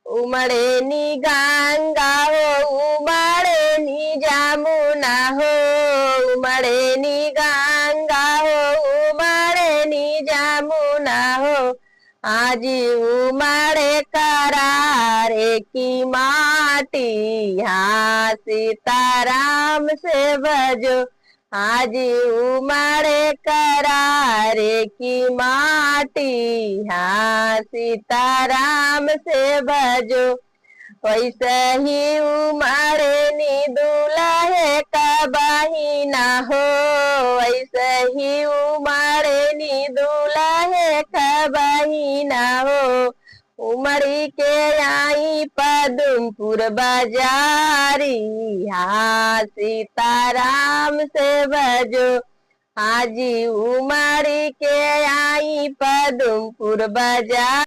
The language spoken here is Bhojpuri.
उमड़े नी गंगा हो उमड़े नी जमुना हो उमड़े नी गंगा हो उमड़े नी जमुना हो आज उमड़े करारे की माटी हाँ सीताराम से भजो आज उमड़े करारे की माटी हाँ सीताराम से भजो वैसे ही उमड़े नी दूल्हे का बहिना हो वैसे ही उमड़े नी दूल्हे का बहिना हो उमड़ी के आई पदमपुर बाजारी हाँ सीताराम से भजो हाजी उमड़ी के आई पदमपुर बाजार।